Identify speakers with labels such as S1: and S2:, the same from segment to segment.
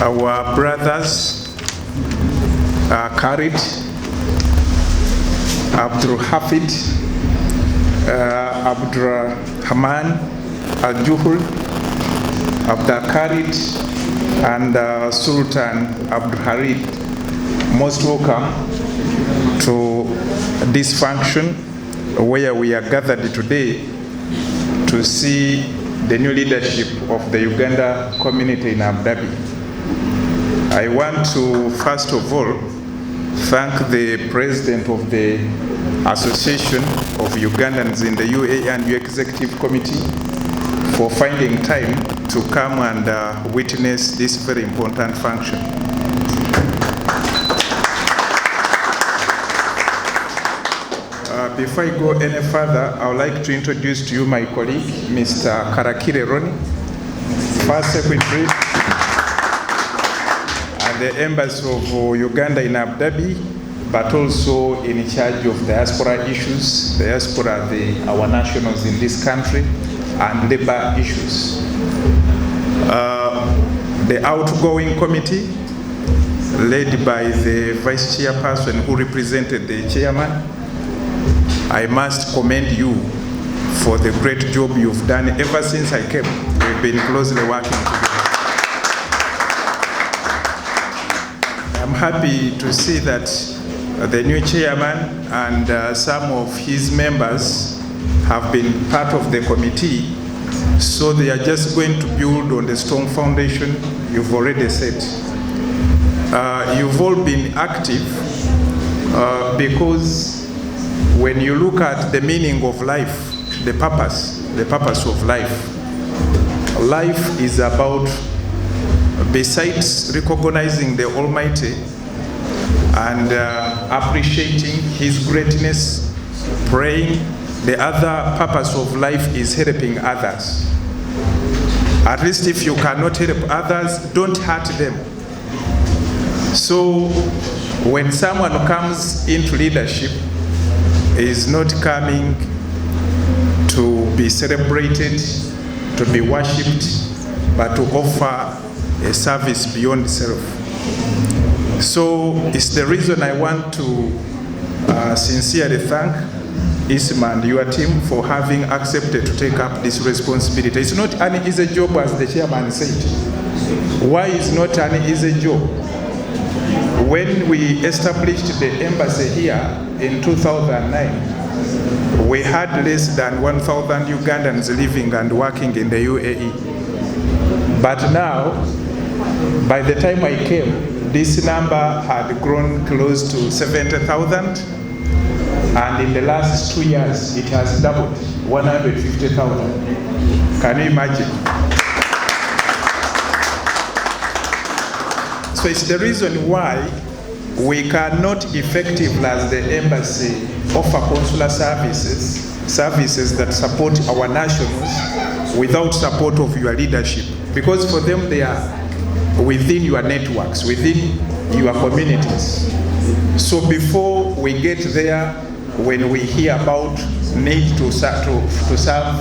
S1: Our brothers Khalid, Abdul Hafid, Abdurrahman Al-Juhul, Abdul Khalid, and Sultan Abdul Harid. Most welcome to this function where we are gathered today to see the new leadership of the Uganda community in Abu Dhabi. I want to first of all thank the president of the Association of Ugandans in the UAE and your executive committee for finding time to come and witness this very important function. Before I go any further, I would like to introduce to you my colleague, Mr. Karakire Roni, First Secretary at the Embassy of Uganda in Abu Dhabi, but also in charge of diaspora issues, diaspora, our nationals in this country, and labor issues. The outgoing committee, led by the vice chairperson who represented the chairman, I must commend you for the great job you've done ever since I came. We've been closely working together. I'm happy to see that the new chairman and some of his members have been part of the committee, so they are just going to build on the strong foundation you've already set. You've all been active because when you look at the meaning of life, the purpose of life, life is about, besides recognizing the Almighty and appreciating His greatness, praying, the other purpose of life is helping others. At least if you cannot help others, don't hurt them. So when someone comes into leadership, is not coming to be celebrated, to be worshipped, but to offer a service beyond self. So it's the reason I want to sincerely thank Isma and your team for having accepted to take up this responsibility. It's not an easy job, as the chairman said. Why is not an easy job? When we established the embassy here in 2009, we had less than 1,000 Ugandans living and working in the UAE. But now, by the time I came, this number had grown close to 70,000, and in the last 2 years, it has doubled, 150,000. Can you imagine? So it's the reason why we cannot effectively, as the embassy, offer consular services that support our nationals without support of your leadership. Because for them, they are within your networks, within your communities. So before we get there, when we hear about need to serve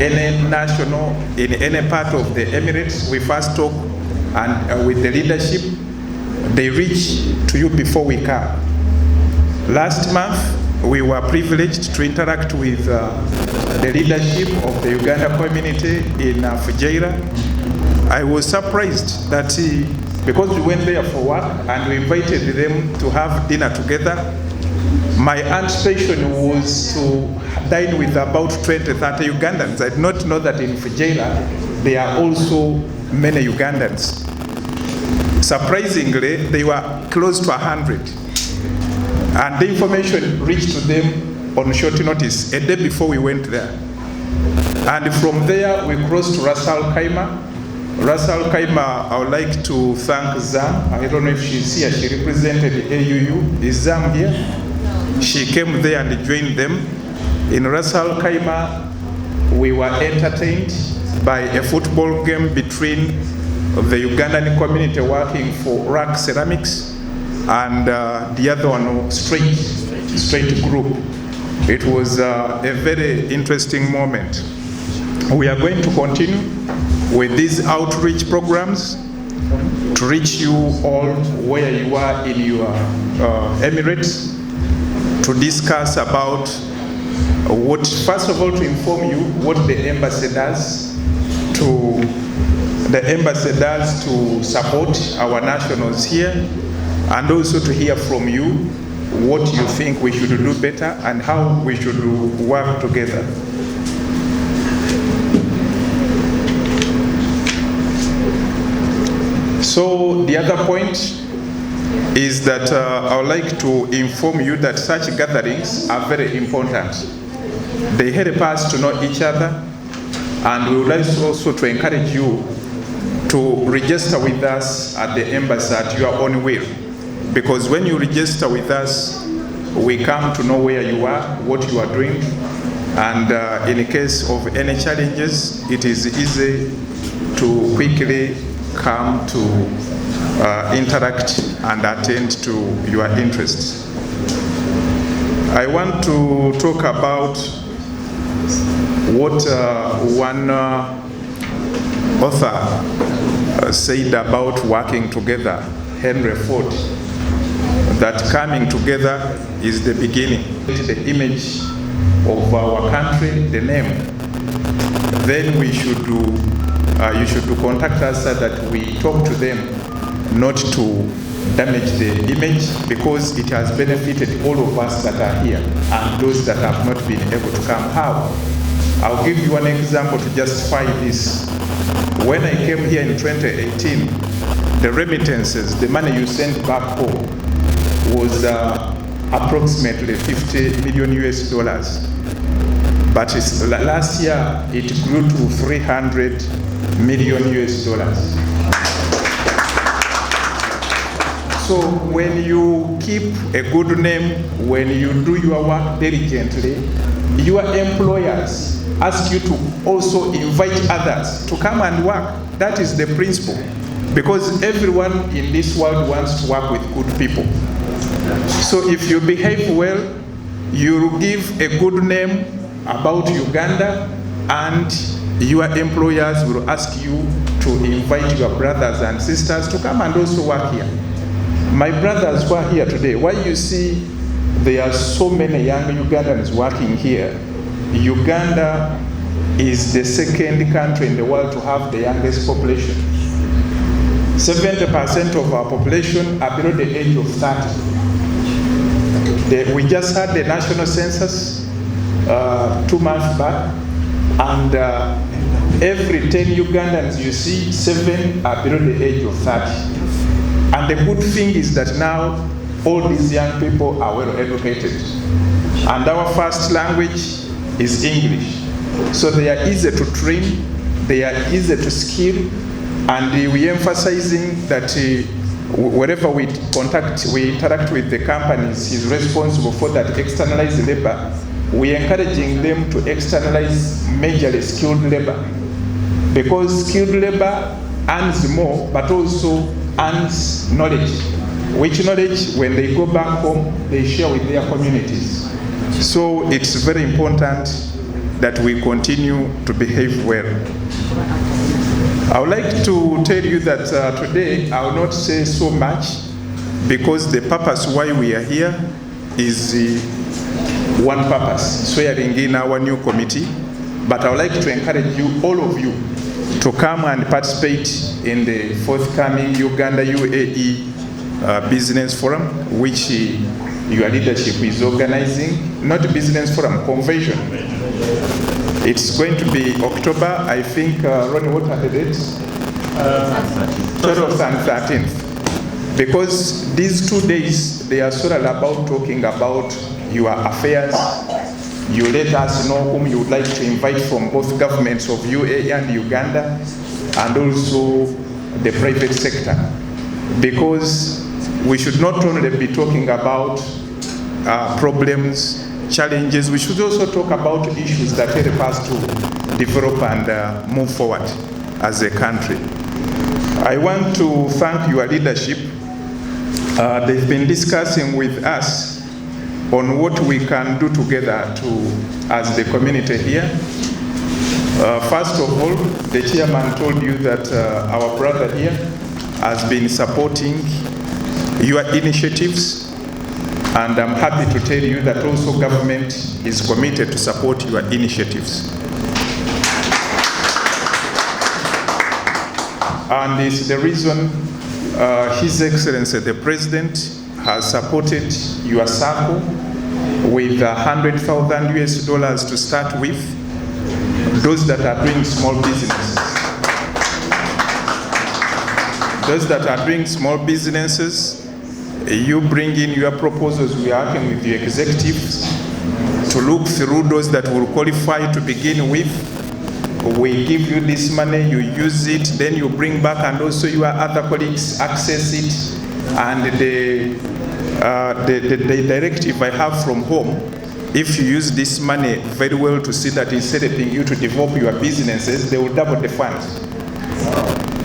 S1: any national in any part of the Emirates, we first talk and with the leadership. They reach to you before we come. Last month, we were privileged to interact with the leadership of the Uganda community in Fujairah. I was surprised that because we went there for work and we invited them to have dinner together, my anticipation was to dine with about 20, 30 Ugandans. I did not know that in Fujairah, there are also many Ugandans. Surprisingly, they were close to 100. And the information reached to them on short notice, a day before we went there. And from there, we crossed to Ras Al Khaimah. Ras Al Khaimah, I would like to thank Zam. I don't know if she's here. She represented the AUU. Is Zam here? She came there and joined them. In Ras Al Khaimah, we were entertained by a football game between the Ugandan community working for Rock Ceramics and the other one, Straight Group. It was a very interesting moment. We are going to continue with these outreach programs to reach you all where you are in your Emirates, to discuss about what, first of all, to inform you what the embassy does to support our nationals here, and also to hear from you what you think we should do better and how we should work together. So the other point is that I would like to inform you that such gatherings are very important. They help us to know each other, and we would like also to encourage you to register with us at the embassy at your own will. Because when you register with us, we come to know where you are, what you are doing, and in case of any challenges, it is easy to quickly come to interact and attend to your interests. I want to talk about what one author said about working together, Henry Ford, that coming together is the beginning. The image of our country, the name, then we should you should contact us so that we talk to them, not to damage the image, because it has benefited all of us that are here and those that have not been able to come. How? I'll give you an example to justify this. When I came here in 2018, the remittances, the money you sent back home, was approximately 50 million US dollars. But last year, it grew to 300 million US dollars. So when you keep a good name, when you do your work diligently, your employers ask you to also invite others to come and work. That is the principle. Because everyone in this world wants to work with good people. So if you behave well, you give a good name about Uganda, and your employers will ask you to invite your brothers and sisters to come and also work here. My brothers who are here today, why you see there are so many young Ugandans working here? Uganda is the second country in the world to have the youngest population. 70% of our population are below the age of 30. We just had the national census 2 months back, and every 10 Ugandans you see, 7 are below the age of 30. And the good thing is that now all these young people are well educated. And our first language is English. So they are easy to train, they are easy to skill, and we emphasizing that wherever we interact with the companies is responsible for that externalized labor. We are encouraging them to externalize majorly skilled labor, because skilled labor earns more, but also earns knowledge, which knowledge, when they go back home, they share with their communities. So it's very important that we continue to behave well. I would like to tell you that today I will not say so much, because the purpose why we are here is one purpose, swearing in our new committee. But I would like to encourage you, all of you, to come and participate in the forthcoming Uganda UAE Business Forum, which your leadership is organizing. Not business forum, convention. It's going to be October, I think, Ronnie, what are the dates? 12th and 13th. Because these 2 days, they are sort of about talking about your affairs. You let us know whom you would like to invite from both governments of UAE and Uganda, and also the private sector. Because we should not only be talking about problems, challenges, we should also talk about issues that help us to develop and move forward as a country. I want to thank your leadership. They've been discussing with us on what we can do together as the community here. First of all, the chairman told you that our brother here has been supporting your initiatives, and I'm happy to tell you that also government is committed to support your initiatives. And it's the reason His Excellency the President has supported your Zaake with $100,000 to start with, those that are doing small businesses. Those that are doing small businesses, you bring in your proposals, we are working with the executives to look through those that will qualify to begin with. We give you this money, you use it, then you bring back, and also your other colleagues access it. And the directive I have from home, if you use this money very well to see that it's helping you to develop your businesses, they will double the fund.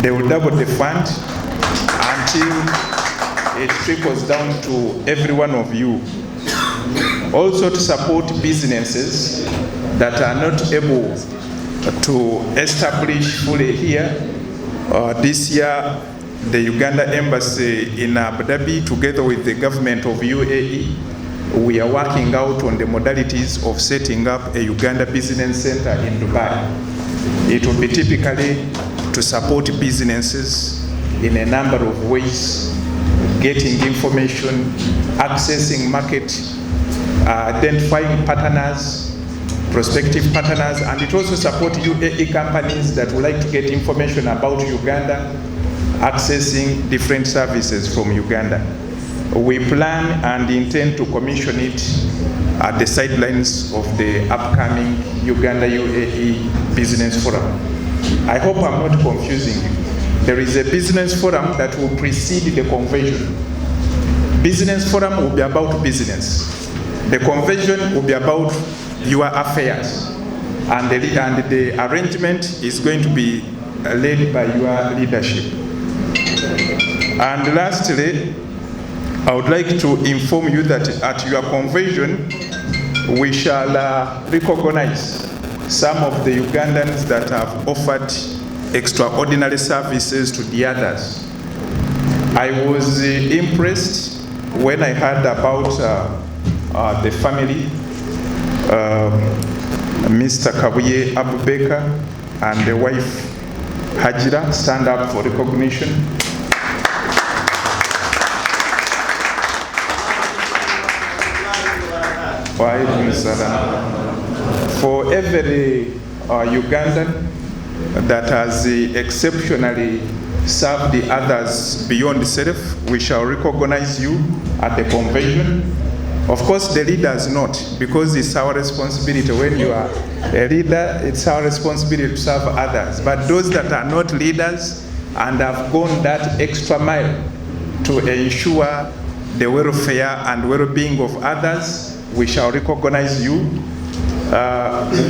S1: They will double the fund until it trickles down to every one of you. Also to support businesses that are not able to establish fully here. This year, the Uganda Embassy in Abu Dhabi, together with the government of UAE, we are working out on the modalities of setting up a Uganda Business Center in Dubai. It will be typically to support businesses in a number of ways, getting information, accessing market, identifying partners, prospective partners, and it also supports UAE companies that would like to get information about Uganda, accessing different services from Uganda. We plan and intend to commission it at the sidelines of the upcoming Uganda-UAE Business Forum. I hope I'm not confusing you. There is a business forum that will precede the convention. Business forum will be about business. The convention will be about your affairs. And the arrangement is going to be led by your leadership. And lastly, I would like to inform you that at your convention, we shall recognize some of the Ugandans that have offered extraordinary services to the others. I was impressed when I heard about the family, Mr. Kabuye Abubeka and the wife Hajira stand up for recognition. For every Ugandan that has exceptionally served the others beyond self, we shall recognize you at the convention. Of course, the leaders not, because it's our responsibility. When you are a leader, it's our responsibility to serve others. But those that are not leaders and have gone that extra mile to ensure the welfare and well-being of others, we shall recognize you.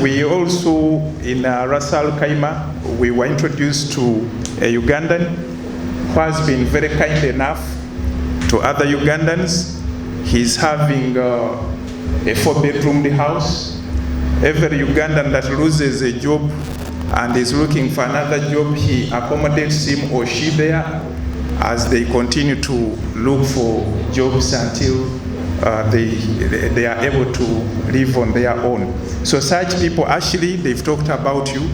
S1: We also, in Ras Al Khaimah, we were introduced to a Ugandan who has been very kind enough to other Ugandans. He's having a 4-bedroom house. Every Ugandan that loses a job and is looking for another job, he accommodates him or she there as they continue to look for jobs until they are able to live on their own. So such people, actually, they've talked about you.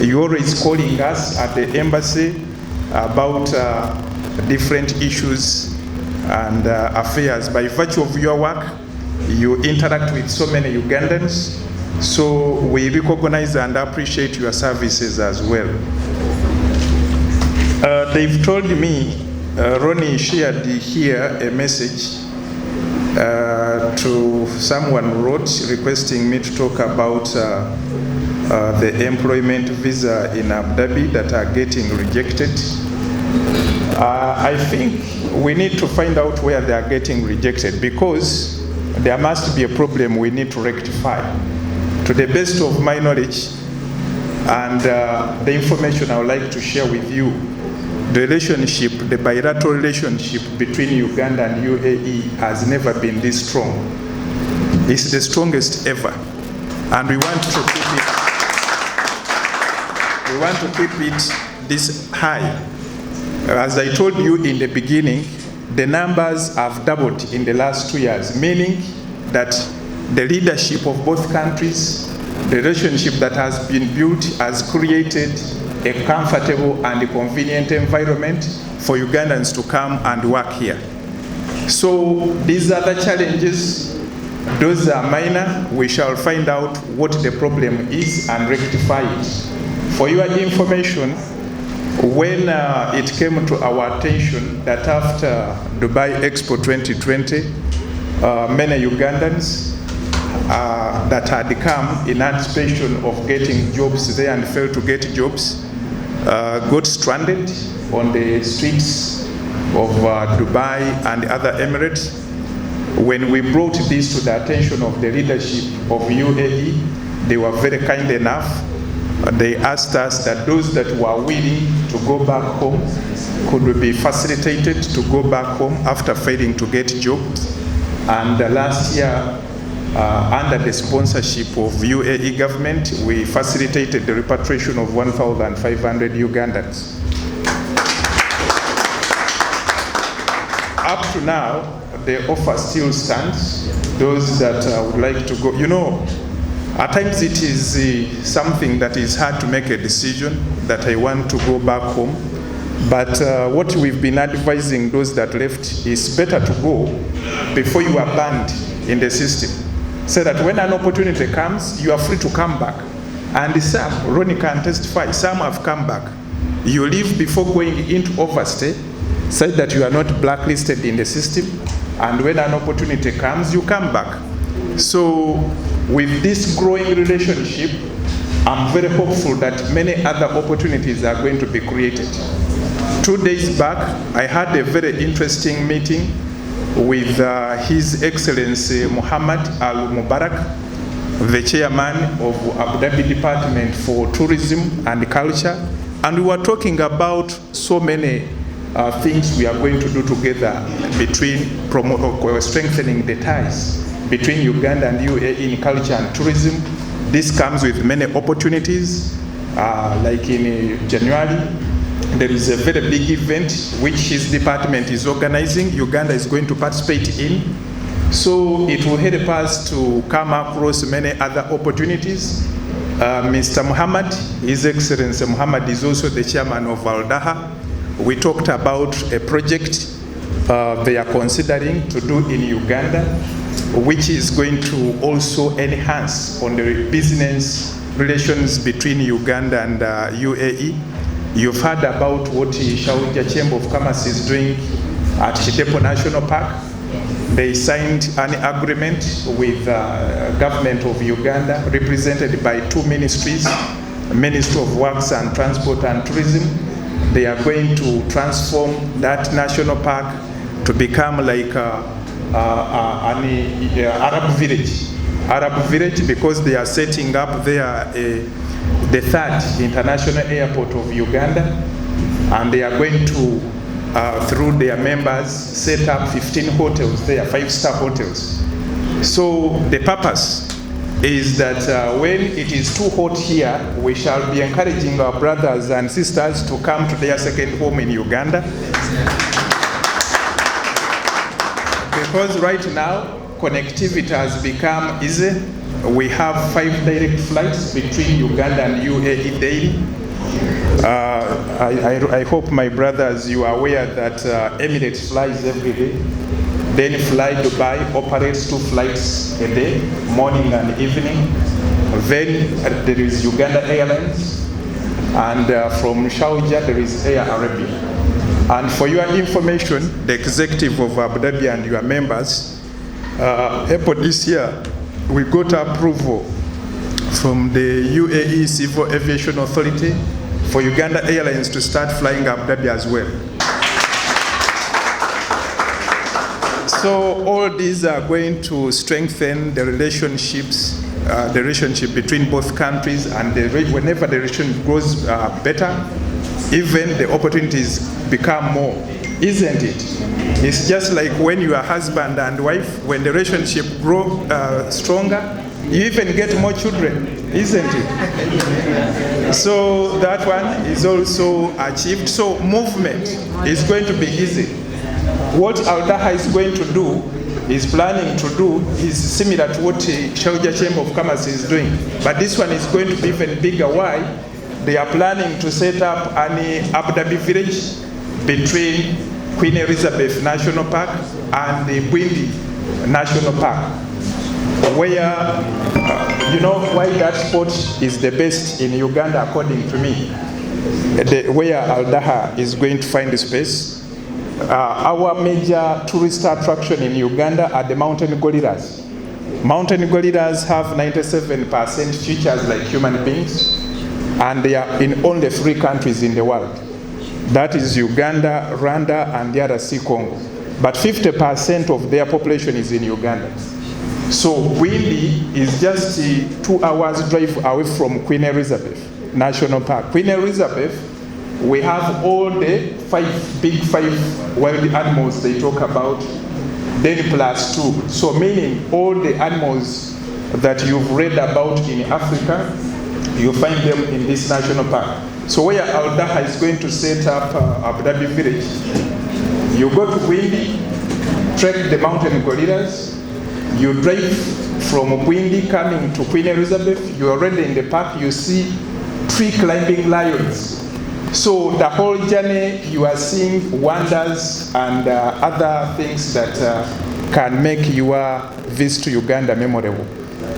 S1: You're always calling us at the embassy about different issues and affairs. By virtue of your work, you interact with so many Ugandans, so we recognize and appreciate your services as well. They've told me, Ronnie shared here a message to someone who wrote requesting me to talk about the employment visa in Abu Dhabi that are getting rejected. I think we need to find out where they are getting rejected, because there must be a problem we need to rectify. To the best of my knowledge and the information I would like to share with you, the relationship, the bilateral relationship between Uganda and UAE has never been this strong. It's the strongest ever, and we want to keep it. We want to keep it this high. As I told you in the beginning, the numbers have doubled in the last 2 years, meaning that the leadership of both countries, the relationship that has been built has created a comfortable and convenient environment for Ugandans to come and work here. So these are the challenges. Those are minor. We shall find out what the problem is and rectify it. For your information, when it came to our attention that after Dubai Expo 2020, many Ugandans that had come in anticipation of getting jobs there and failed to get jobs got stranded on the streets of Dubai and other Emirates. When we brought this to the attention of the leadership of UAE, they were very kind enough. They asked us that those that were willing to go back home could be facilitated to go back home after failing to get jobs. And last year, under the sponsorship of UAE government, we facilitated the repatriation of 1,500 Ugandans. Up to now, the offer still stands. Those that would like to go, you know, at times it is something that is hard to make a decision that I want to go back home. But what we've been advising those that left is better to go before you are banned in the system. So that when an opportunity comes, you are free to come back. And some, Ronnie can testify, some have come back. You leave before going into overstay, said that you are not blacklisted in the system, and when an opportunity comes, you come back. So with this growing relationship, I'm very hopeful that many other opportunities are going to be created. 2 days back, I had a very interesting meeting with His Excellency Muhammad Al Mubarak, the chairman of Abu Dhabi Department for Tourism and Culture, and we were talking about so many things we are going to do together between strengthening the ties between Uganda and UAE in culture and tourism. This comes with many opportunities. Like in January, there is a very big event which his department is organizing. Uganda is going to participate in. So it will help us to come across many other opportunities. Mr. Muhammad, His Excellency Muhammad, is also the chairman of Al-Daha. We talked about a project they are considering to do in Uganda, which is going to also enhance on the business relations between Uganda and UAE. You've heard about what Shauja Chamber of Commerce is doing at Chitepo National Park. They signed an agreement with the government of Uganda, represented by two ministries, Ministry of Works and Transport and Tourism. They are going to transform that national park to become like an Arab village, because they are setting up there the third international airport of Uganda, and they are going to, through their members, set up 15 hotels there, 5-star hotels. So the purpose is that when it is too hot here, we shall be encouraging our brothers and sisters to come to their second home in Uganda. Because right now, connectivity has become easy. We have 5 direct flights between Uganda and UAE daily. I hope my brothers, you are aware that Emirates flies every day. Then Fly Dubai operates 2 flights a day, morning and evening. Then there is Uganda Airlines, and from Sharjah there is Air Arabia. And for your information, the executive of Abu Dhabi and your members, April this year, we got approval from the UAE Civil Aviation Authority for Uganda Airlines to start flying Abu Dhabi as well. So all these are going to strengthen the relationships, the relationship between both countries, and whenever the relationship grows better, even the opportunities become more, isn't it? It's just like when you are husband and wife, when the relationship grows stronger, you even get more children, isn't it? So that one is also achieved. So movement is going to be easy. What Al-Daha is going to do, is planning to do, is similar to what Sharjah Chamber of Commerce is doing. But this one is going to be even bigger. Why? They are planning to set up an Abu Dhabi village between Queen Elizabeth National Park and the Bwindi National Park, where, you know why that spot is the best in Uganda according to me, where Al-Daha is going to find the space. Our major tourist attraction in Uganda are the mountain gorillas. Mountain gorillas have 97% features like human beings, and they are in only 3 countries in the world. That is Uganda, Rwanda, and the other Congo. But 50% of their population is in Uganda. So Bwindi is just 2 hours drive away from Queen Elizabeth National Park. Queen Elizabeth, we have all the big five wild animals they talk about, then +2. So meaning all the animals that you've read about in Africa, you find them in this national park. So where Al-Daha is going to set up Abu Dhabi village, you go to Bwindi, trek the mountain gorillas, you drive from Bwindi coming to Queen Elizabeth, you're already in the park, you see tree climbing lions. So the whole journey you are seeing wonders and other things that can make your visit to Uganda memorable.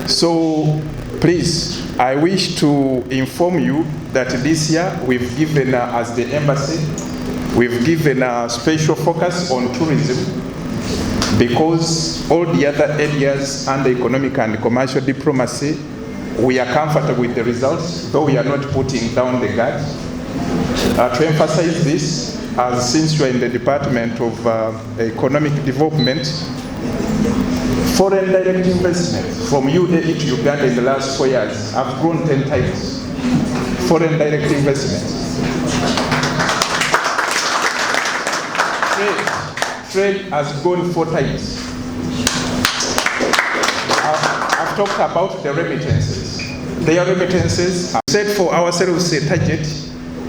S1: So please, I wish to inform you that this year we've given, as the embassy, we've given a special focus on tourism, because all the other areas under economic and commercial diplomacy, we are comfortable with the results, though we are not putting down the guard. To emphasize this, as since you are in the Department of Economic Development, foreign direct investment from UAE to Uganda in the last 4 years have grown 10 times. Foreign direct investment. Trade has grown 4 times. I've talked about the remittances. Their remittances are set for ourselves a target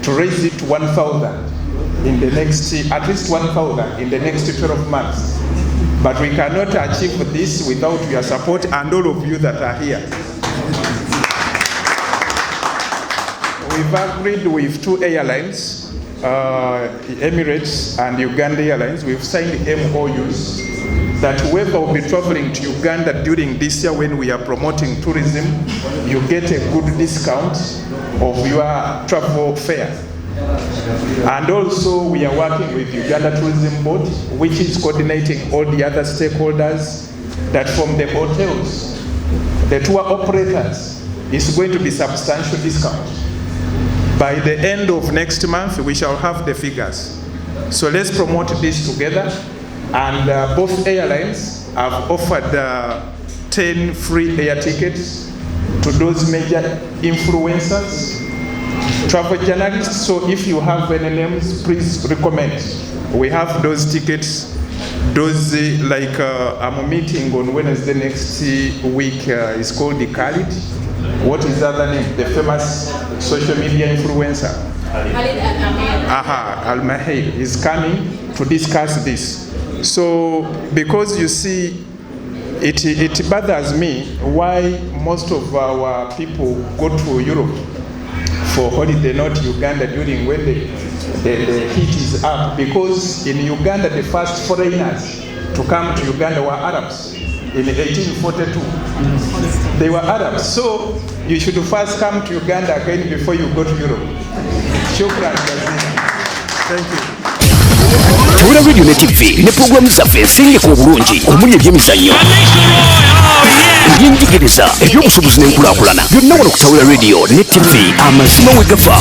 S1: to raise it to 1,000 in the next, at least 1,000 in the next 12 months. But we cannot achieve this without your support and all of you that are here. We've agreed with 2 airlines, Emirates and Uganda Airlines. We've signed MOUs that whoever will be traveling to Uganda during this year when we are promoting tourism, you get a good discount of your travel fare. And also we are working with Uganda Tourism Board, which is coordinating all the other stakeholders, that from the hotels, the tour operators, is going to be substantial discount. By the end of next month, we shall have the figures. So let's promote this together. And both airlines have offered 10 free air tickets to those major influencers, travel journalists. So if you have any names, please recommend. We have those tickets. Those I'm meeting on Wednesday next week is called the Khalid. What is the other name? The famous social media influencer. Al-Mahir is coming to discuss this. So because you see, it bothers me why most of our people go to Europe for holiday, not Uganda, during when the heat is up. Because in Uganda, the first foreigners to come to Uganda were Arabs in 1842. They were Arabs. So you should first come to Uganda again before you go to Europe. Shukran. Thank you.
S2: Tula Radio ne TV ne programu zaffe ezisinga obulungi omuli ebyemizannyo eby'enjigiriza eby'obusobozi n'enkulaakulana byonna wano ku Tula Radio ne TV amazima we gafa.